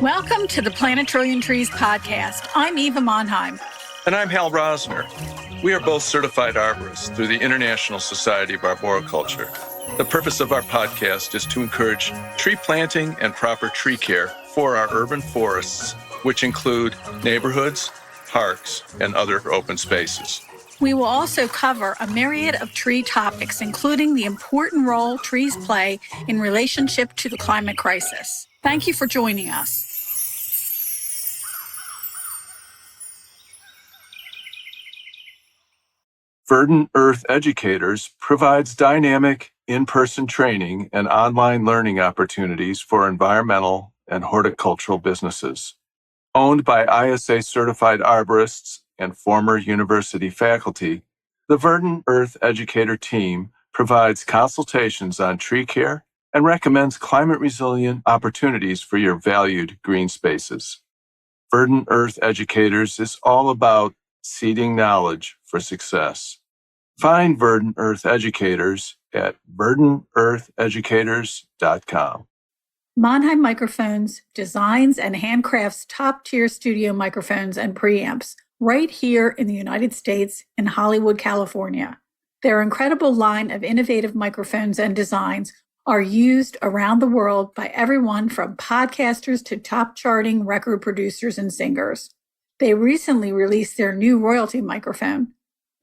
Welcome to the Plant a Trillion Trees podcast. I'm Eva Monheim. And I'm Hal Rosner. We are both certified arborists through the International Society of Arboriculture. The purpose of our podcast is to encourage tree planting and proper tree care for our urban forests, which include neighborhoods, parks, and other open spaces. We will also cover a myriad of tree topics, including the important role trees play in relationship to the climate crisis. Thank you for joining us. Verdant Earth Educators provides dynamic in-person training and online learning opportunities for environmental and horticultural businesses. Owned by ISA Certified Arborists and former university faculty, the Verdant Earth Educator team provides consultations on tree care and recommends climate-resilient opportunities for your valued green spaces. Verdant Earth Educators is all about seeding knowledge for success. Find Verdant Earth Educators at verdanteartheducators.com. Monheim Microphones designs and handcrafts top-tier studio microphones and preamps right here in the United States in Hollywood, California. Their incredible line of innovative microphones and designs are used around the world by everyone from podcasters to top-charting record producers and singers. They recently released their new royalty microphone,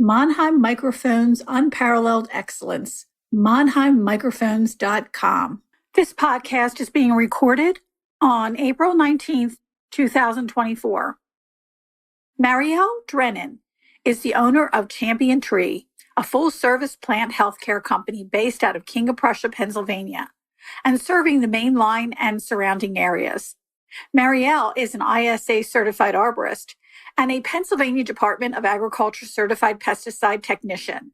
Monheim Microphones Unparalleled Excellence, monheimmicrophones.com. This podcast is being recorded on April 19th, 2024. Marielle Drennan is the owner of Champion Tree, a full-service plant healthcare company based out of King of Prussia, Pennsylvania, and serving the main line and surrounding areas. Marielle is an ISA Certified Arborist and a Pennsylvania Department of Agriculture Certified Pesticide Technician.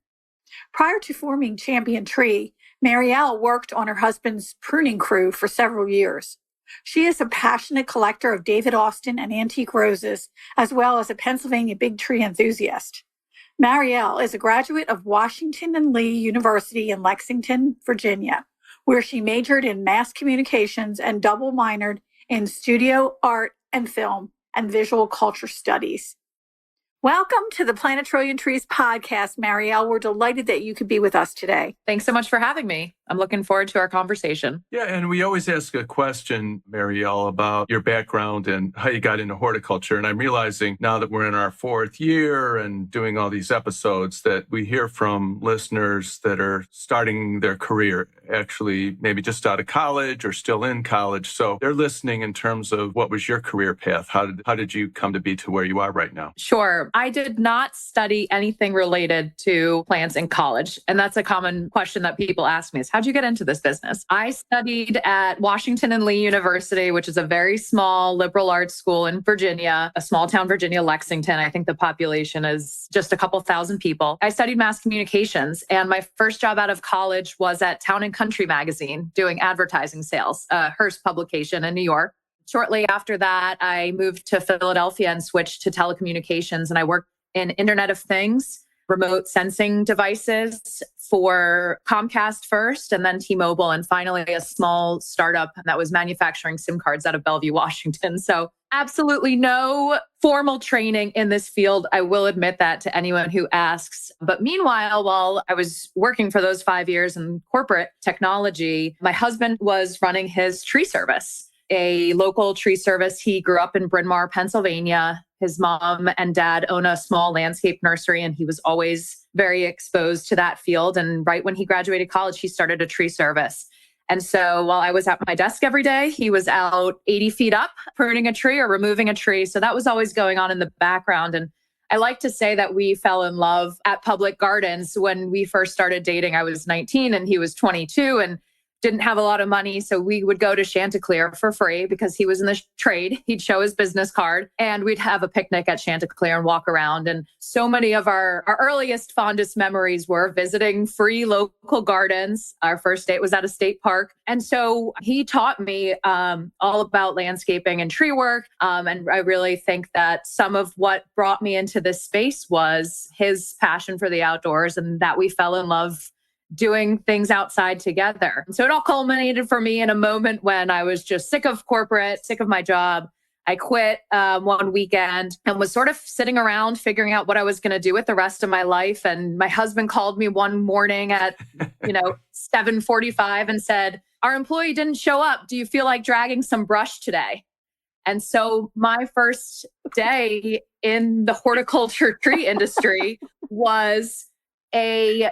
Prior to forming Champion Tree, Marielle worked on her husband's pruning crew for several years. She is a passionate collector of David Austin and antique roses, as well as a Pennsylvania big tree enthusiast. Marielle is a graduate of Washington and Lee University in Lexington, Virginia, where she majored in mass communications and double minored in studio art and film and visual culture studies. Welcome to the Plant a Trillion Trees podcast, Marielle. We're delighted that you could be with us today. Thanks so much for having me. I'm looking forward to our conversation. Yeah, and we always ask a question, Marielle, about your background and how you got into horticulture. And I'm realizing now that we're in our fourth year and doing all these episodes that we hear from listeners that are starting their career, actually maybe just out of college or still in college. So they're listening in terms of what was your career path? How did you come to be to where you are right now? Sure. I did not study anything related to plants in college. And that's a common question that people ask me is, how'd you get into this business? I studied at Washington and Lee University, which is a very small liberal arts school in Virginia, a small town, Virginia, Lexington. I think the population is just a couple thousand people. I studied mass communications, and my first job out of college was at Town and Country magazine doing advertising sales, Hearst publication in New York. Shortly after that, I moved to Philadelphia and switched to telecommunications, and I worked in Internet of Things, remote sensing devices for Comcast first, and then T-Mobile, and finally a small startup that was manufacturing SIM cards out of Bellevue, Washington. So absolutely no formal training in this field. I will admit that to anyone who asks. But meanwhile, while I was working for those 5 years in corporate technology, my husband was running his tree service, a local tree service. He grew up in Bryn Mawr, Pennsylvania. His mom and dad own a small landscape nursery, and he was always very exposed to that field. And right when he graduated college, he started a tree service. And so while I was at my desk every day, he was out 80 feet up, pruning a tree or removing a tree. So that was always going on in the background. And I like to say that we fell in love at Public Gardens. When we first started dating, I was 19 and he was 22. And didn't have a lot of money. So we would go to Chanticleer for free because he was in the trade. He'd show his business card and we'd have a picnic at Chanticleer and walk around. And so many of our earliest, fondest memories were visiting free local gardens. Our first date was at a state park. And so he taught me all about landscaping and tree work. And I really think that some of what brought me into this space was his passion for the outdoors and that we fell in love doing things outside together. So it all culminated for me in a moment when I was just sick of corporate, sick of my job. I quit one weekend and was sort of sitting around figuring out what I was going to do with the rest of my life. And my husband called me one morning at, 7:45 and said, "Our employee didn't show up. Do you feel like dragging some brush today?" And so my first day in the horticulture tree industry was a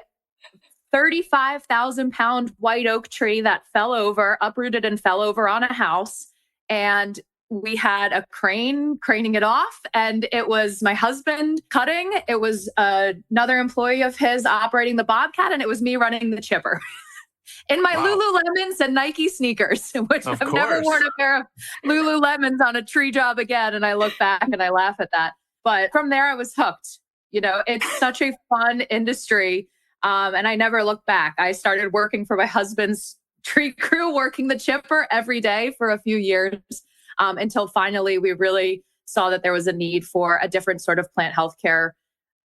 35,000 pound white oak tree that uprooted and fell over on a house. And we had a crane craning it off. And it was my husband cutting. It was another employee of his operating the Bobcat. And it was me running the chipper in my Lululemons and Nike sneakers, which I've never worn a pair of Lululemons on a tree job again. And I look back and I laugh at that. But from there, I was hooked. It's such a fun industry. And I never looked back. I started working for my husband's tree crew, working the chipper every day for a few years until finally we really saw that there was a need for a different sort of plant healthcare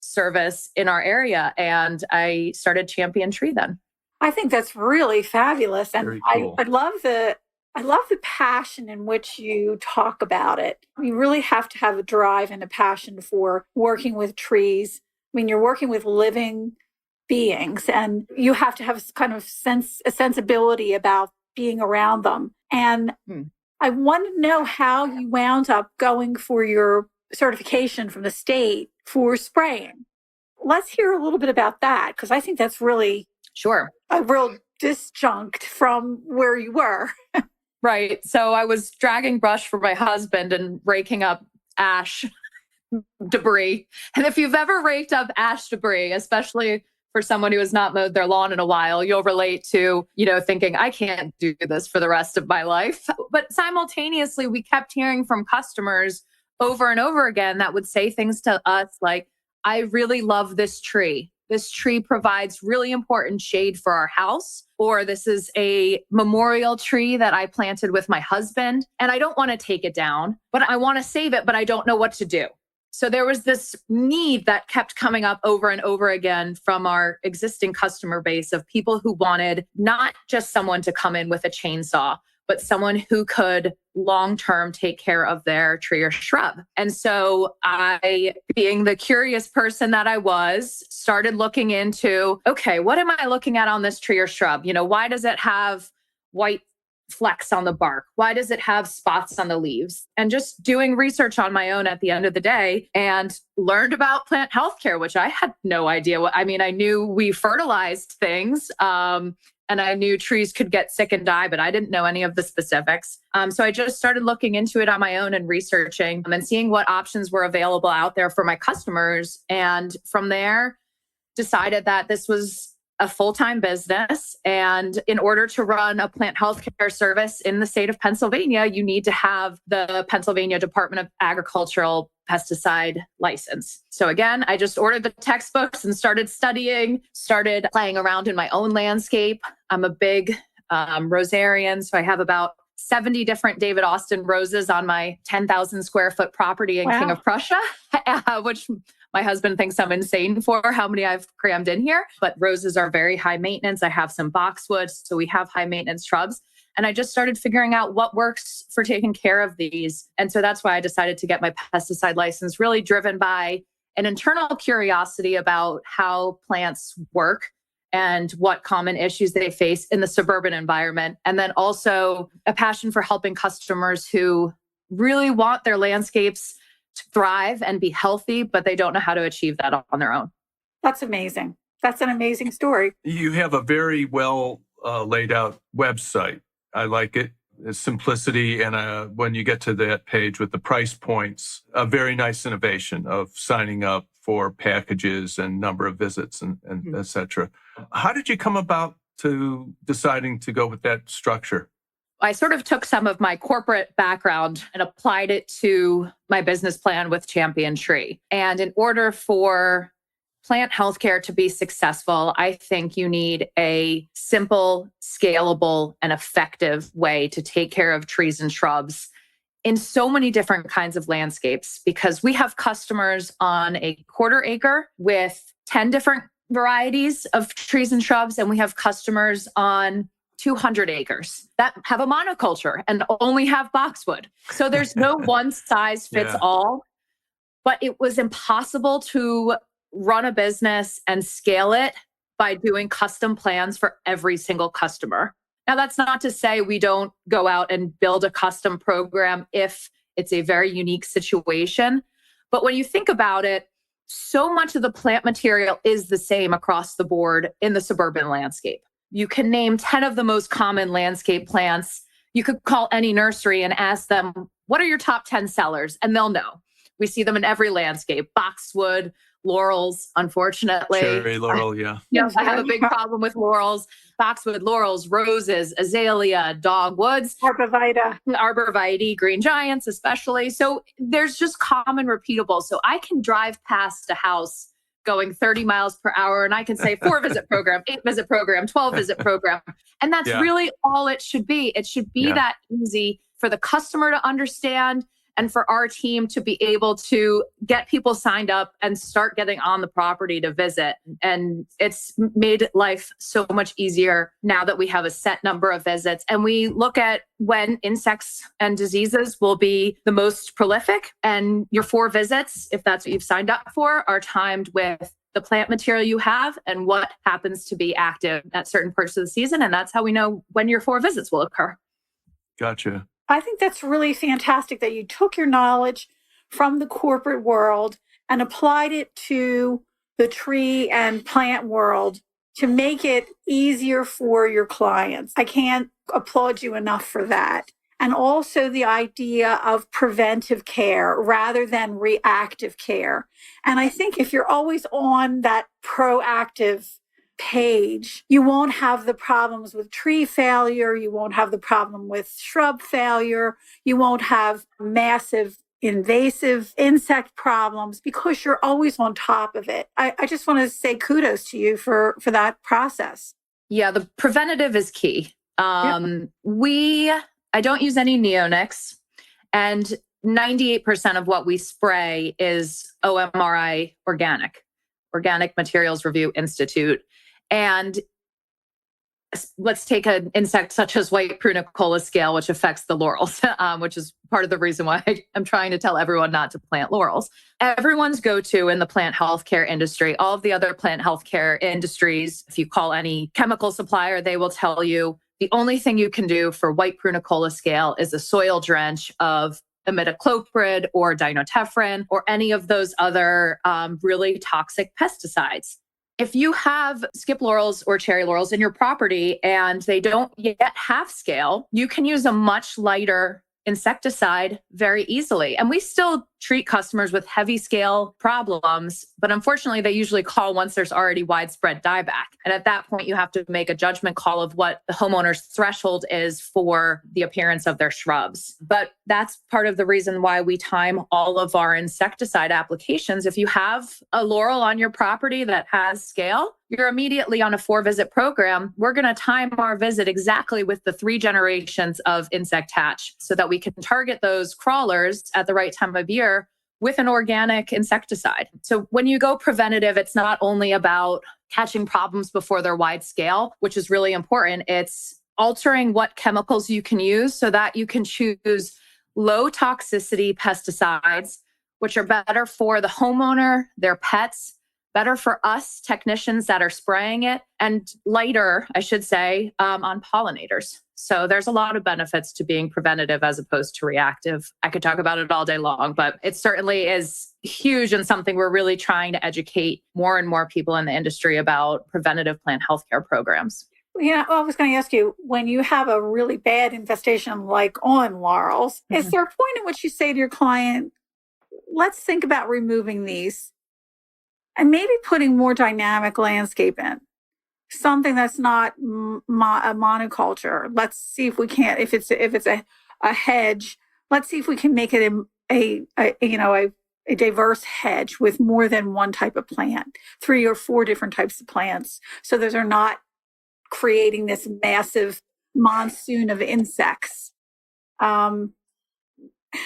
service in our area. And I started Champion Tree then. I think that's really fabulous. And cool. I love the passion in which you talk about it. You really have to have a drive and a passion for working with trees. I mean, you're working with living beings and you have to have kind of a sensibility about being around them. And I want to know how you wound up going for your certification from the state for spraying. Let's hear a little bit about that, because I think that's really a real disjunct from where you were. Right. So I was dragging brush for my husband and raking up ash debris. And if you've ever raked up ash debris, especially for someone who has not mowed their lawn in a while, you'll relate to, thinking, I can't do this for the rest of my life. But simultaneously, we kept hearing from customers over and over again that would say things to us like, I really love this tree. This tree provides really important shade for our house, or this is a memorial tree that I planted with my husband, and I don't want to take it down, but I want to save it, but I don't know what to do. So there was this need that kept coming up over and over again from our existing customer base of people who wanted not just someone to come in with a chainsaw, but someone who could long-term take care of their tree or shrub. And so I, being the curious person that I was, started looking into, okay, what am I looking at on this tree or shrub? Why does it have white flecks on the bark? Why does it have spots on the leaves? And just doing research on my own at the end of the day and learned about plant healthcare, which I had no idea what. I mean, I knew we fertilized things and I knew trees could get sick and die, but I didn't know any of the specifics. So I just started looking into it on my own and researching and seeing what options were available out there for my customers. And from there, decided that this was a full-time business. And in order to run a plant healthcare service in the state of Pennsylvania, you need to have the Pennsylvania Department of Agricultural pesticide license. So again, I just ordered the textbooks and started studying, started playing around in my own landscape. I'm a big rosarian, so I have about 70 different David Austin roses on my 10,000 square foot property in King of Prussia, which my husband thinks I'm insane for how many I've crammed in here. But roses are very high maintenance. I have some boxwood, so we have high maintenance shrubs. And I just started figuring out what works for taking care of these. And so that's why I decided to get my pesticide license, really driven by an internal curiosity about how plants work and what common issues they face in the suburban environment. And then also a passion for helping customers who really want their landscapes to thrive and be healthy, but they don't know how to achieve that on their own. That's amazing. That's an amazing story. You have a very well laid out website. I like it. It's simplicity. And when you get to that page with the price points, a very nice innovation of signing up for packages and number of visits and et cetera. How did you come about to deciding to go with that structure? I sort of took some of my corporate background and applied it to my business plan with Champion Tree. And in order for plant healthcare to be successful, I think you need a simple, scalable, and effective way to take care of trees and shrubs in so many different kinds of landscapes, because we have customers on a quarter acre with 10 different varieties of trees and shrubs, and we have customers on 200 acres that have a monoculture and only have boxwood. So there's no one size fits all, but it was impossible to run a business and scale it by doing custom plans for every single customer. Now, that's not to say we don't go out and build a custom program if it's a very unique situation. But when you think about it, so much of the plant material is the same across the board in the suburban landscape. You can name 10 of the most common landscape plants. You could call any nursery and ask them, what are your top 10 sellers? And they'll know. We see them in every landscape: boxwood, laurels, unfortunately. Cherry laurel, yeah. Yes, I have a big problem with laurels. Boxwood, laurels, roses, azalea, dogwoods, arborvitae, green giants especially. So there's just common repeatable. So I can drive past a house going 30 miles per hour and I can say 4-visit program, 8-visit program, 12-visit program. And that's really all it should be. It should be that easy for the customer to understand and for our team to be able to get people signed up and start getting on the property to visit. And it's made life so much easier now that we have a set number of visits. And we look at when insects and diseases will be the most prolific. And your 4 visits, if that's what you've signed up for, are timed with the plant material you have and what happens to be active at certain parts of the season. And that's how we know when your 4 visits will occur. Gotcha. I think that's really fantastic that you took your knowledge from the corporate world and applied it to the tree and plant world to make it easier for your clients. I can't applaud you enough for that. And also the idea of preventive care rather than reactive care. And I think if you're always on that proactive page, you won't have the problems with tree failure. You won't have the problem with shrub failure. You won't have massive invasive insect problems because you're always on top of it. I just want to say kudos to you for that process. Yeah, the preventative is key. I don't use any neonics, and 98% of what we spray is OMRI Organic Materials Review Institute. And let's take an insect such as white prunicola scale, which affects the laurels, which is part of the reason why I'm trying to tell everyone not to plant laurels. Everyone's go-to in the plant healthcare industry, all of the other plant healthcare industries, if you call any chemical supplier, they will tell you the only thing you can do for white prunicola scale is a soil drench of imidacloprid or dinotefrin or any of those other really toxic pesticides. If you have skip laurels or cherry laurels in your property and they don't yet have scale, you can use a much lighter insecticide very easily. And we still treat customers with heavy scale problems, but unfortunately they usually call once there's already widespread dieback. And at that point, you have to make a judgment call of what the homeowner's threshold is for the appearance of their shrubs. But that's part of the reason why we time all of our insecticide applications. If you have a laurel on your property that has scale, you're immediately on a 4-visit program. We're going to time our visit exactly with the 3 generations of insect hatch so that we can target those crawlers at the right time of year with an organic insecticide. So when you go preventative, it's not only about catching problems before they're wide scale, which is really important. It's altering what chemicals you can use so that you can choose low toxicity pesticides, which are better for the homeowner, their pets, better for us technicians that are spraying it, and lighter, I should say, on pollinators. So there's a lot of benefits to being preventative as opposed to reactive. I could talk about it all day long, but it certainly is huge and something we're really trying to educate more and more people in the industry about preventative plant healthcare programs. Yeah, I was going to ask you, when you have a really bad infestation like on laurels, is there a point in which you say to your client, let's think about removing these and maybe putting more dynamic landscape in something that's not a monoculture. Let's see if we can't, if it's a hedge, let's see if we can make it a diverse hedge with more than one type of plant, 3 or 4 different types of plants. So those are not creating this massive monsoon of insects.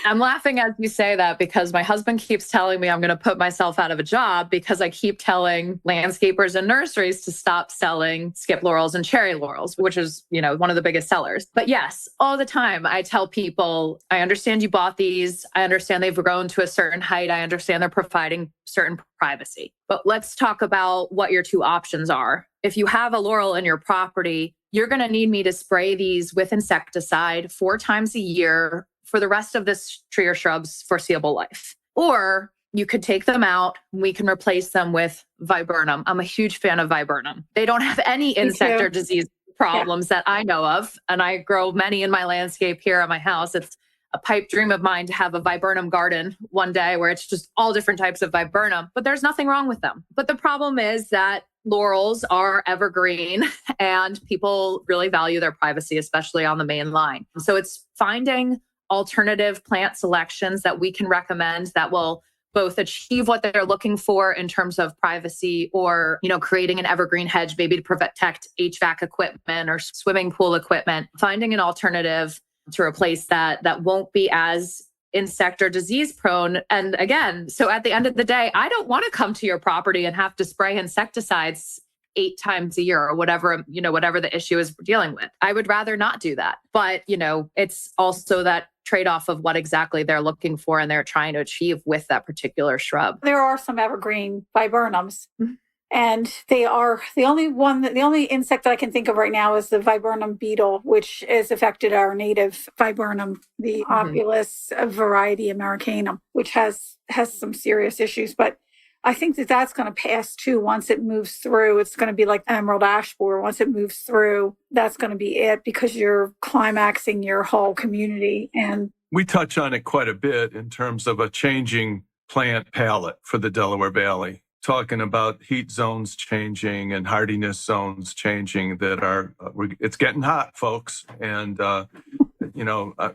I'm laughing as you say that because my husband keeps telling me I'm going to put myself out of a job because I keep telling landscapers and nurseries to stop selling skip laurels and cherry laurels, which is, one of the biggest sellers. But yes, all the time I tell people, I understand you bought these. I understand they've grown to a certain height. I understand they're providing certain privacy. But let's talk about what your 2 options are. If you have a laurel in your property, you're going to need me to spray these with insecticide 4 times a year for the rest of this tree or shrub's foreseeable life. Or you could take them out. We can replace them with viburnum. I'm a huge fan of viburnum. They don't have any insect or disease problems that I know of. And I grow many in my landscape here at my house. It's a pipe dream of mine to have a viburnum garden one day where it's just all different types of viburnum, but there's nothing wrong with them. But the problem is that laurels are evergreen and people really value their privacy, especially on the main line. So it's finding alternative plant selections that we can recommend that will both achieve what they're looking for in terms of privacy or, creating an evergreen hedge, maybe to protect HVAC equipment or swimming pool equipment, finding an alternative to replace that won't be as insect or disease prone. And again, so at the end of the day, I don't want to come to your property and have to spray insecticides 8 times a year or whatever, whatever the issue is we're dealing with. I would rather not do that. But, it's also that trade-off of what exactly they're looking for and they're trying to achieve with that particular shrub. There are some evergreen viburnums. Mm-hmm. And they are the only insect that I can think of right now is the viburnum beetle, which has affected our native viburnum, the Opulus variety americanum, which has some serious issues. But I think that's going to pass too once it moves through. It's going to be like emerald ash borer. Once it moves through, that's going to be it because you're climaxing your whole community. And we touch on it quite a bit in terms of a changing plant palette for the Delaware Valley, talking about heat zones changing and hardiness zones changing that it's getting hot, folks. And,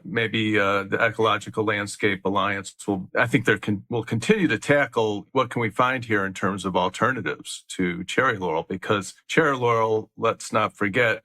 maybe the Ecological Landscape Alliance will continue to tackle what can we find here in terms of alternatives to cherry laurel, because cherry laurel, let's not forget,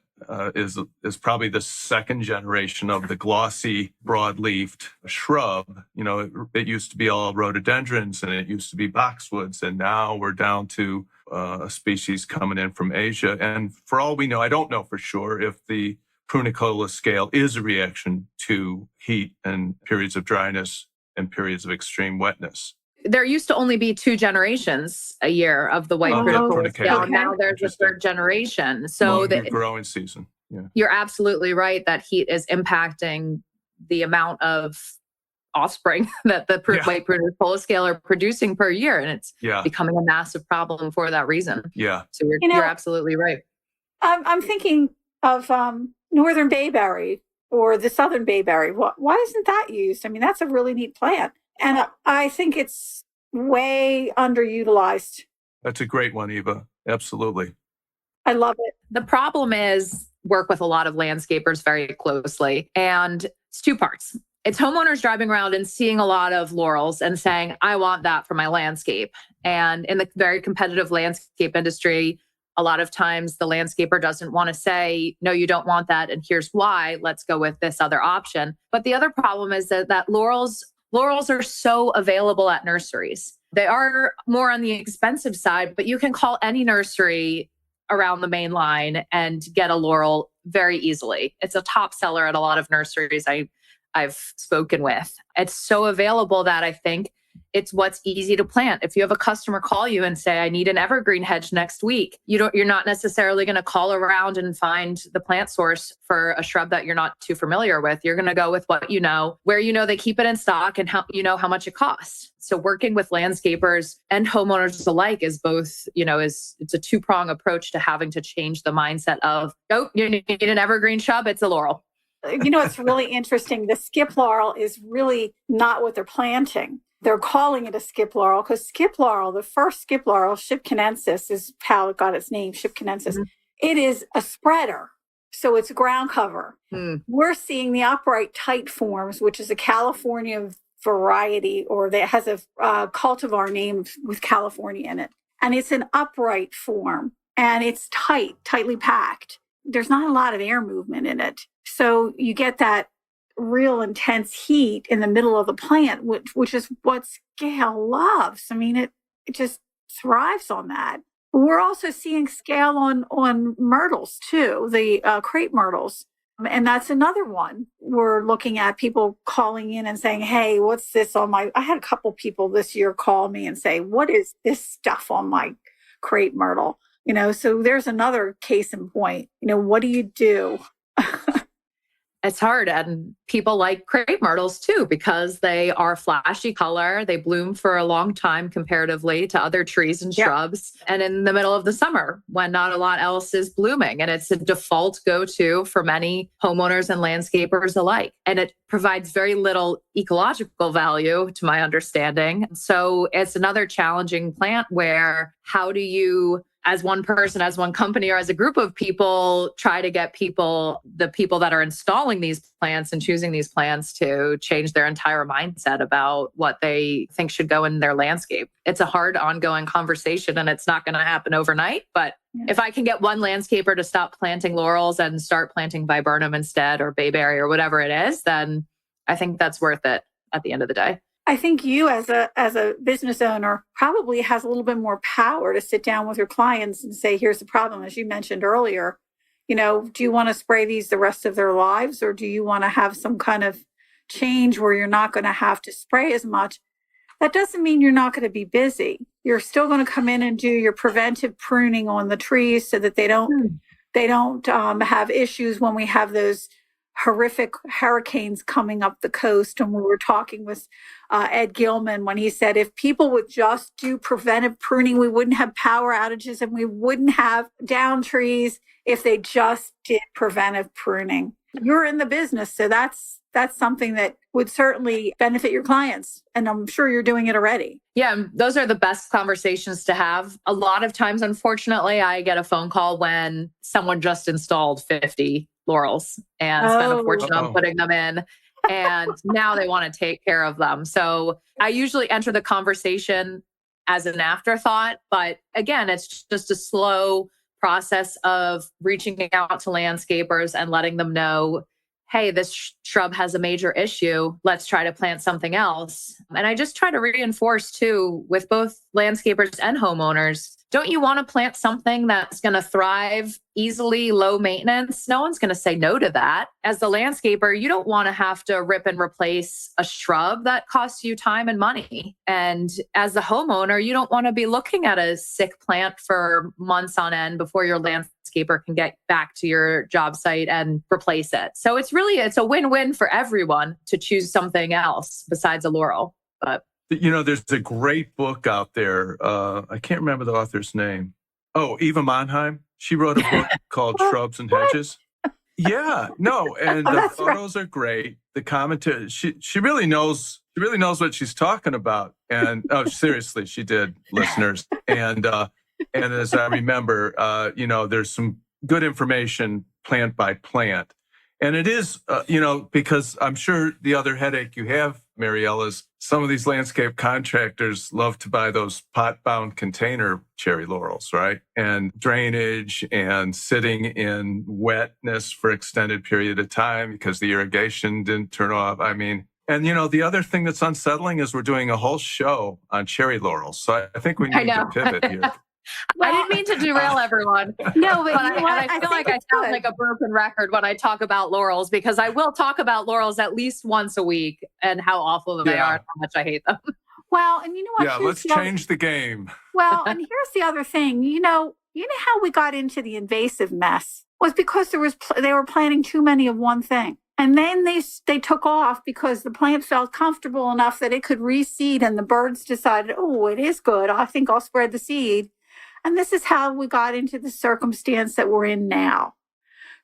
is probably the second generation of the glossy, broad-leafed shrub. It used to be all rhododendrons and it used to be boxwoods, and now we're down to a species coming in from Asia. And for all we know, I don't know for sure if the prunicola scale is a reaction to heat and periods of dryness and periods of extreme wetness. There used to only be 2 generations a year of the white prunicola scale. Okay. Now there's a 3rd generation. So the growing season. Yeah. You're absolutely right that heat is impacting the amount of offspring that the white prunicola scale are producing per year. And it's becoming a massive problem for that reason. Yeah. So you're absolutely right. I'm thinking of northern bayberry or the southern bayberry. Why isn't that used? I mean, that's a really neat plant. And I think it's way underutilized. That's a great one, Eva. Absolutely. I love it. The problem is work with a lot of landscapers very closely. And it's 2 parts. It's homeowners driving around and seeing a lot of laurels and saying, I want that for my landscape. And in the very competitive landscape industry, a lot of times the landscaper doesn't want to say, no, you don't want that. And here's why. Let's go with this other option. But the other problem is that laurels are so available at nurseries. They are more on the expensive side, but you can call any nursery around the main line and get a laurel very easily. It's a top seller at a lot of nurseries I've spoken with. It's so available that I think it's what's easy to plant. If you have a customer call you and say, I need an evergreen hedge next week, you're not necessarily going to call around and find the plant source for a shrub that you're not too familiar with. You're going to go with what you know, where they keep it in stock and how much it costs. So working with landscapers and homeowners alike is both, it's a 2-prong approach to having to change the mindset of, you need an evergreen shrub, it's a laurel. It's really interesting. The skip laurel is really not what they're planting. They're calling it a skip laurel because skip laurel, the first skip laurel, Shipkinensis, is how it got its name, Shipkinensis. Mm-hmm. It is a spreader. So it's a ground cover. Hmm. We're seeing the upright tight forms, which is a California variety, or that has a cultivar named with California in it. And it's an upright form and it's tightly packed. There's not a lot of air movement in it. So you get that real intense heat in the middle of the plant, which is what scale loves. I mean, it just thrives on that. We're also seeing scale on myrtles too, the crepe myrtles. And that's another one. We're looking at people calling in and saying, hey, what's this on my... I had a couple people this year call me and say, what is this stuff on my crepe myrtle? So there's another case in point. What do you do? It's hard. And people like crepe myrtles too, because they are flashy color. They bloom for a long time comparatively to other trees and shrubs. Yep. And in the middle of the summer when not a lot else is blooming. And it's a default go-to for many homeowners and landscapers alike. And it provides very little ecological value to my understanding. So it's another challenging plant where how do you, as one person, as one company, or as a group of people, try to get the people that are installing these plants and choosing these plants to change their entire mindset about what they think should go in their landscape. It's a hard ongoing conversation and it's not going to happen overnight. But if I can get one landscaper to stop planting laurels and start planting viburnum instead, or bayberry or whatever it is, then I think that's worth it at the end of the day. I think you as a business owner probably has a little bit more power to sit down with your clients and say, here's the problem. As you mentioned earlier, do you want to spray these the rest of their lives, or do you want to have some kind of change where you're not going to have to spray as much? That doesn't mean you're not going to be busy. You're still going to come in and do your preventive pruning on the trees so that they don't have issues when we have those horrific hurricanes coming up the coast. And we were talking with Ed Gilman when he said, if people would just do preventive pruning, we wouldn't have power outages and we wouldn't have down trees if they just did preventive pruning. You're in the business, so that's something that would certainly benefit your clients. And I'm sure you're doing it already. Yeah, those are the best conversations to have. A lot of times, unfortunately, I get a phone call when someone just installed 50 laurels and spent a fortune on putting them in. And now they want to take care of them. So I usually enter the conversation as an afterthought. But again, it's just a slow process of reaching out to landscapers and letting them know, hey, this shrub has a major issue. Let's try to plant something else. And I just try to reinforce too, with both landscapers and homeowners, don't you want to plant something that's going to thrive easily, low maintenance? No one's going to say no to that. As the landscaper, you don't want to have to rip and replace a shrub that costs you time and money. And as the homeowner, you don't want to be looking at a sick plant for months on end before your landscaper can get back to your job site and replace it. So it's a win-win for everyone to choose something else besides a laurel. But there's a great book out there. I can't remember the author's name. Oh, Eva Monheim. She wrote a book called Shrubs and Hedges. Yeah, no, and the photos are great. The commentary, she really knows what she's talking about. And seriously, she did, listeners. And as I remember, there's some good information plant by plant. And it is, because I'm sure the other headache you have, Marielle, is some of these landscape contractors love to buy those pot-bound container cherry laurels, right? And drainage and sitting in wetness for extended period of time because the irrigation didn't turn off. I mean, and the other thing that's unsettling is we're doing a whole show on cherry laurels. So I think we need to pivot here. Well, I didn't mean to derail everyone. No, but I feel like I sound like a broken record when I talk about laurels, because I will talk about laurels at least once a week and how awful they are and how much I hate them. Well, and you know what? Yeah, let's change the game. Well, and here's the other thing. You know how we got into the invasive mess was because they were planting too many of one thing. And then they took off because the plant felt comfortable enough that it could reseed, and the birds decided, oh, it is good. I think I'll spread the seed. And this is how we got into the circumstance that we're in now.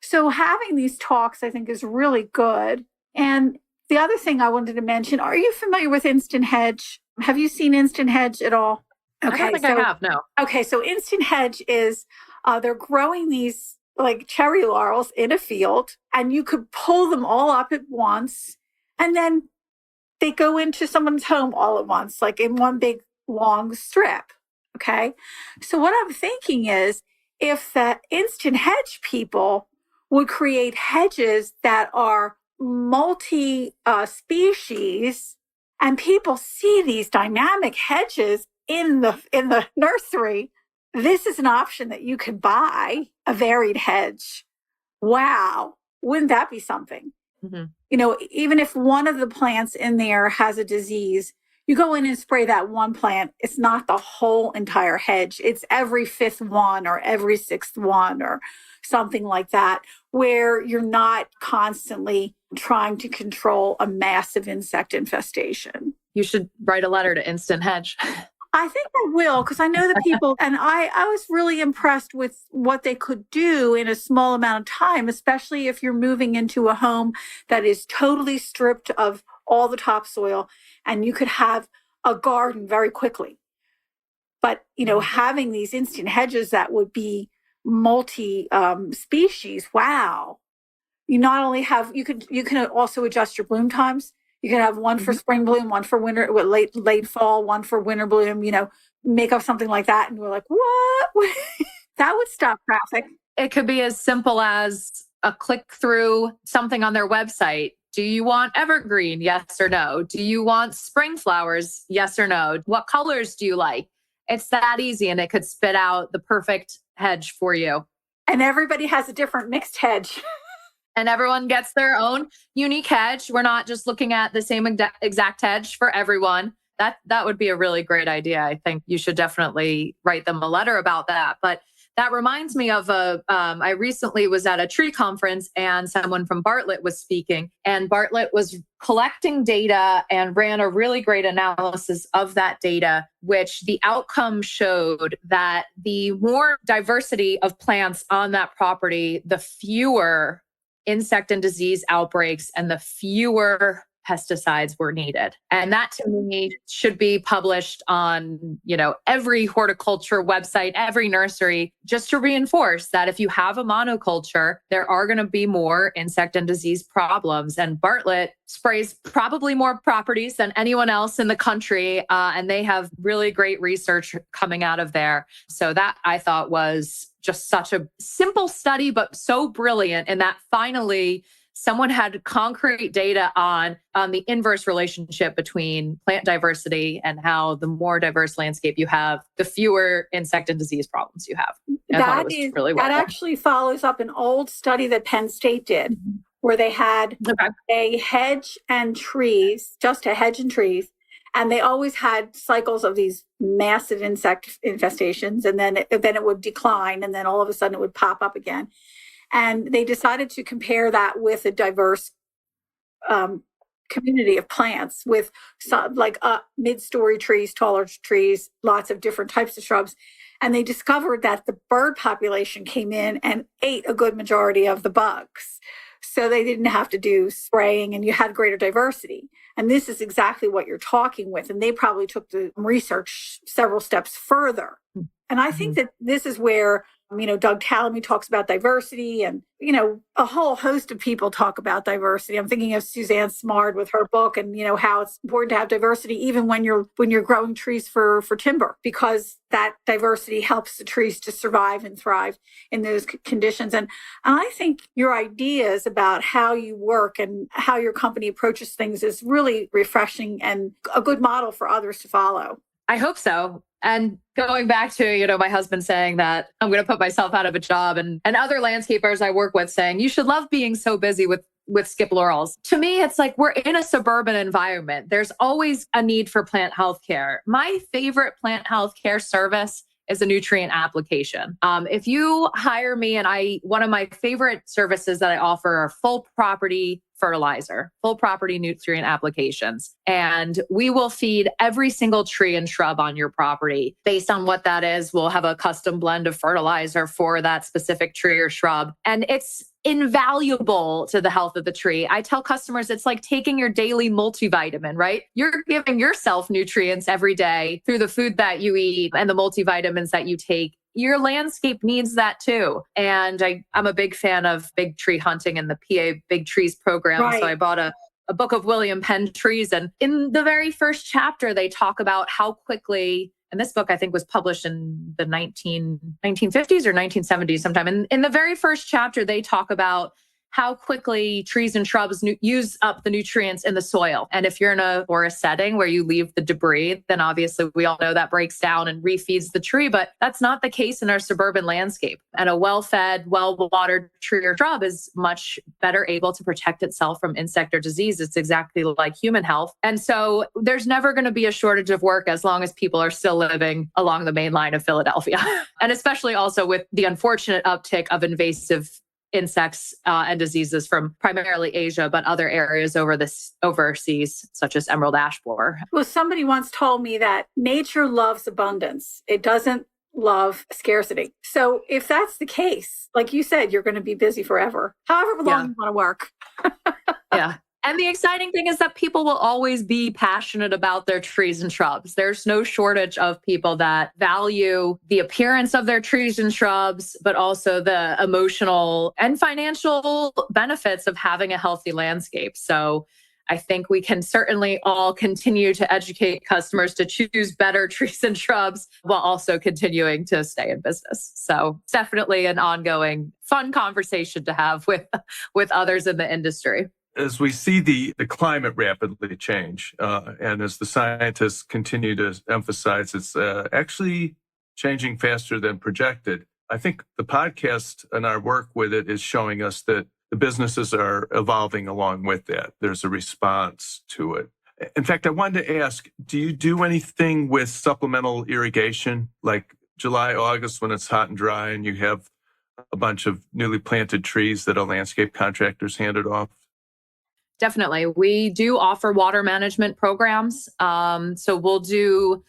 So having these talks, I think, is really good. And the other thing I wanted to mention, are you familiar with Instant Hedge? Have you seen Instant Hedge at all? Okay, I don't think I have, no. Okay, so Instant Hedge is They're growing these like cherry laurels in a field, and you could pull them all up at once, and then they go into someone's home all at once, like in one big long strip. Okay. So what I'm thinking is, if the instant hedge people would create hedges that are multi species, and people see these dynamic hedges in the nursery, this is an option that you could buy, a varied hedge. Wow. Wouldn't that be something? Mm-hmm. You know, even if one of the plants in there has a disease, you go in and spray that one plant. It's not the whole entire hedge. It's every fifth one or every sixth one or something like that, where you're not constantly trying to control a massive insect infestation. You should write a letter to Instant Hedge. I think I will, because I know the people, and I was really impressed with what they could do in a small amount of time, especially if you're moving into a home that is totally stripped of all the topsoil, and you could have a garden very quickly. But, you know, having these instant hedges that would be multi species, wow. You not only have, you can also adjust your bloom times. You can have one for spring bloom, one for winter, late fall, one for winter bloom, you know, make up something like that. And we're like, what? That would stop traffic. It could be as simple as a click through something on their website. Do you want evergreen? Yes or no? Do you want spring flowers? Yes or no? What colors do you like? It's that easy, and it could spit out the perfect hedge for you. And everybody has a different mixed hedge. And everyone gets their own unique hedge. We're not just looking at the same exact hedge for everyone. That would be a really great idea. I think you should definitely write them a letter about that. But that reminds me of I recently was at a tree conference, and someone from Bartlett was speaking, and Bartlett was collecting data and ran a really great analysis of that data, which the outcome showed that the more diversity of plants on that property, the fewer insect and disease outbreaks and the fewer pesticides were needed. And that to me should be published on, you know, every horticulture website, every nursery, just to reinforce that if you have a monoculture, there are going to be more insect and disease problems. And Bartlett sprays probably more properties than anyone else in the country. And they have really great research coming out of there. So that I thought was just such a simple study, but so brilliant. And that finally someone had concrete data on the inverse relationship between plant diversity and how the more diverse landscape you have, the fewer insect and disease problems you have. That actually follows up an old study that Penn State did, where they had a hedge and trees, just a hedge and trees. And they always had cycles of these massive insect infestations, and then it would decline, and then all of a sudden it would pop up again. And they decided to compare that with a diverse community of plants, with some, like mid-story trees, taller trees, lots of different types of shrubs. And they discovered that the bird population came in and ate a good majority of the bugs. So they didn't have to do spraying, and you had greater diversity. And this is exactly what you're talking with. And they probably took the research several steps further. And I think that this is where, you know, Doug Tallamy talks about diversity, and, you know, a whole host of people talk about diversity. I'm thinking of Suzanne Smard with her book, and, you know, how it's important to have diversity even when you're growing trees for timber, because that diversity helps the trees to survive and thrive in those conditions. And I think your ideas about how you work and how your company approaches things is really refreshing and a good model for others to follow. I hope so. And going back to, you know, my husband saying that I'm going to put myself out of a job, and other landscapers I work with saying, you should love being so busy with skip laurels. To me, it's like we're in a suburban environment. There's always a need for plant health care. My favorite plant health care service is a nutrient application. If you hire me, and one of my favorite services that I offer are full property fertilizer, full property nutrient applications. And we will feed every single tree and shrub on your property. Based on what that is, we'll have a custom blend of fertilizer for that specific tree or shrub. And it's invaluable to the health of the tree. I tell customers it's like taking your daily multivitamin, right? You're giving yourself nutrients every day through the food that you eat and the multivitamins that you take your landscape needs that too. And I'm a big fan of big tree hunting and the PA Big Trees program. Right. So I bought a book of William Penn trees. And in the very first chapter, they talk about how quickly, and this book I think was published in the 1950s or 1970s sometime. And in the very first chapter, they talk about how quickly trees and shrubs use up the nutrients in the soil. And if you're in a forest setting where you leave the debris, then obviously we all know that breaks down and refeeds the tree, but that's not the case in our suburban landscape. And a well-fed, well-watered tree or shrub is much better able to protect itself from insect or disease. It's exactly like human health. And so there's never going to be a shortage of work as long as people are still living along the main line of Philadelphia. And especially also with the unfortunate uptick of invasive insects and diseases from primarily Asia, but other areas overseas, such as emerald ash borer. Well, somebody once told me that nature loves abundance. It doesn't love scarcity. So if that's the case, like you said, you're going to be busy forever, however long you want to work. Yeah. And the exciting thing is that people will always be passionate about their trees and shrubs. There's no shortage of people that value the appearance of their trees and shrubs, but also the emotional and financial benefits of having a healthy landscape. So I think we can certainly all continue to educate customers to choose better trees and shrubs while also continuing to stay in business. So it's definitely an ongoing fun conversation to have with others in the industry. As we see the climate rapidly change, and as the scientists continue to emphasize, it's actually changing faster than projected. I think the podcast and our work with it is showing us that the businesses are evolving along with that. There's a response to it. In fact, I wanted to ask, do you do anything with supplemental irrigation, like July, August, when it's hot and dry and you have a bunch of newly planted trees that a landscape contractor's handed off? Definitely. We do offer water management programs. So we'll do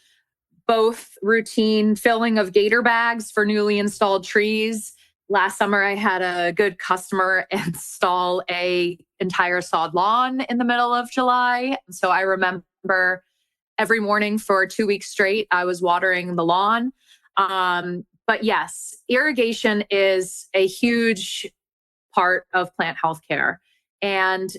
both routine filling of gator bags for newly installed trees. Last summer, I had a good customer install a entire sod lawn in the middle of July. So I remember every morning for 2 weeks straight, I was watering the lawn. But yes, irrigation is a huge part of plant health care. And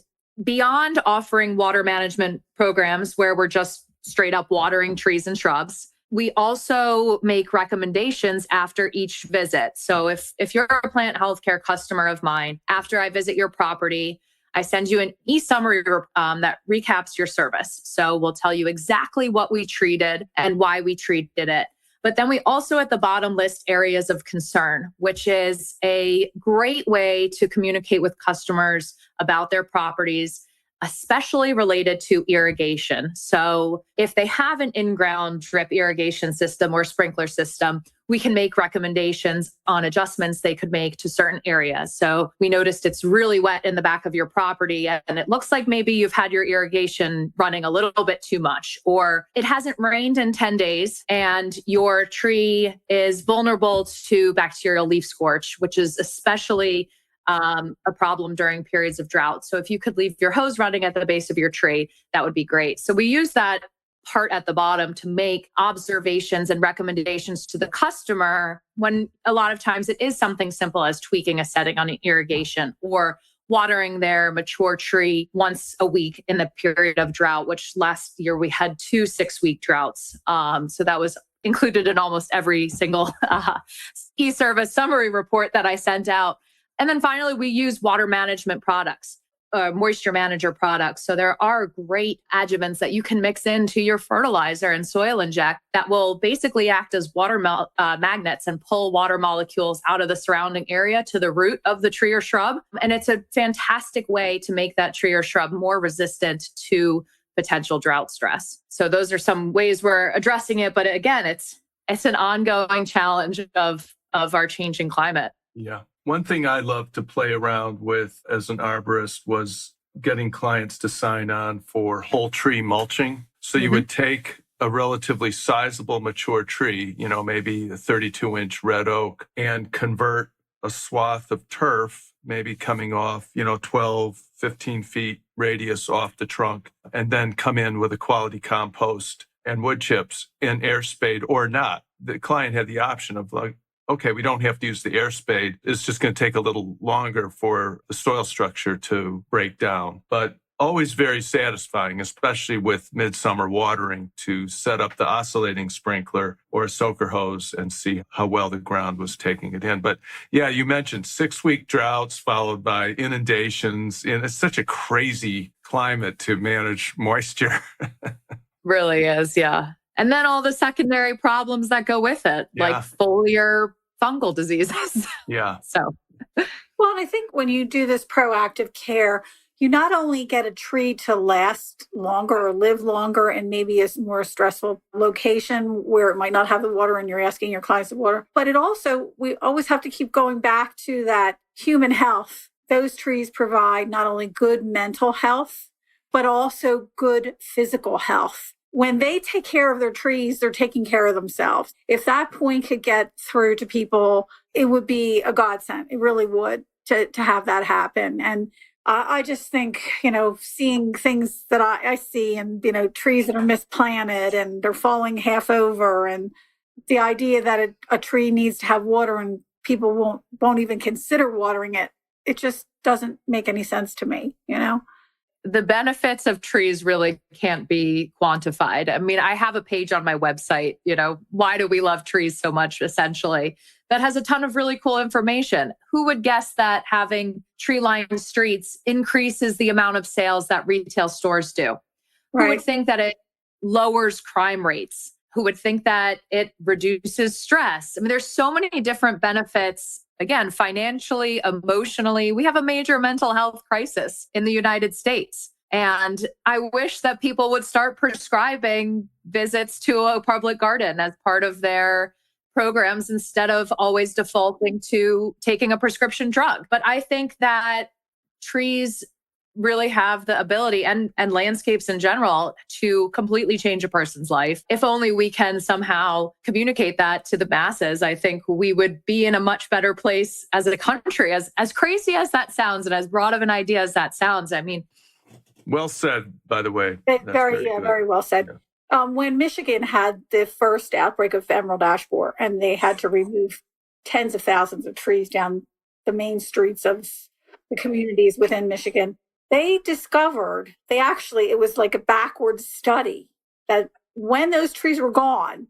beyond offering water management programs where we're just straight up watering trees and shrubs, we also make recommendations after each visit. So if you're a plant healthcare customer of mine, after I visit your property, I send you an e-summary that recaps your service. So we'll tell you exactly what we treated and why we treated it. But then we also at the bottom list areas of concern, which is a great way to communicate with customers about their properties, especially related to irrigation. So if they have an in-ground drip irrigation system or sprinkler system, we can make recommendations on adjustments they could make to certain areas. So we noticed it's really wet in the back of your property and it looks like maybe you've had your irrigation running a little bit too much, or it hasn't rained in 10 days and your tree is vulnerable to bacterial leaf scorch, which is especially a problem during periods of drought. So if you could leave your hose running at the base of your tree, that would be great. So we use that part at the bottom to make observations and recommendations to the customer when a lot of times it is something simple as tweaking a setting on an irrigation or watering their mature tree once a week in the period of drought, which last year we had 2 6-week droughts. So that was included in almost every single e-service summary report that I sent out. And then finally, we use water management products, moisture manager products. So there are great adjuvants that you can mix into your fertilizer and soil inject that will basically act as water magnets and pull water molecules out of the surrounding area to the root of the tree or shrub. And it's a fantastic way to make that tree or shrub more resistant to potential drought stress. So those are some ways we're addressing it. But again, it's an ongoing challenge of our changing climate. Yeah. One thing I love to play around with as an arborist was getting clients to sign on for whole tree mulching. So you would take a relatively sizable mature tree, maybe a 32-inch red oak, and convert a swath of turf, maybe coming off, 12, 15 feet radius off the trunk, and then come in with a quality compost and wood chips and air spade or not. The client had the option of okay, we don't have to use the air spade. It's just going to take a little longer for the soil structure to break down. But always very satisfying, especially with midsummer watering, to set up the oscillating sprinkler or a soaker hose and see how well the ground was taking it in. But yeah, you mentioned 6-week droughts followed by inundations. And it's such a crazy climate to manage moisture. Really is, yeah. And then all the secondary problems that go with it, like foliar fungal diseases. Yeah. So, well, and I think when you do this proactive care, you not only get a tree to last longer or live longer in maybe a more stressful location where it might not have the water and you're asking your clients to water, but it also, we always have to keep going back to that human health. Those trees provide not only good mental health, but also good physical health. When they take care of their trees, they're taking care of themselves. If that point could get through to people, it would be a godsend. It really would to have that happen. And I just think, seeing things that I see and, trees that are misplanted and they're falling half over, and the idea that a tree needs to have water and people won't even consider watering it, it just doesn't make any sense to me, The benefits of trees really can't be quantified. I mean, I have a page on my website, why do we love trees so much, essentially, that has a ton of really cool information. Who would guess that having tree-lined streets increases the amount of sales that retail stores do? Right. Who would think that it lowers crime rates? Who would think that it reduces stress? I mean, there's so many different benefits. Again, financially, emotionally, we have a major mental health crisis in the United States. And I wish that people would start prescribing visits to a public garden as part of their programs instead of always defaulting to taking a prescription drug. But I think that trees really have the ability, and landscapes in general, to completely change a person's life. If only we can somehow communicate that to the masses, I think we would be in a much better place as a country, as crazy as that sounds and as broad of an idea as that sounds. I mean, well said, by the way. Very well said. Yeah. When Michigan had the first outbreak of emerald ash borer, and they had to remove tens of thousands of trees down the main streets of the communities within Michigan, they discovered, it was like a backwards study, that when those trees were gone,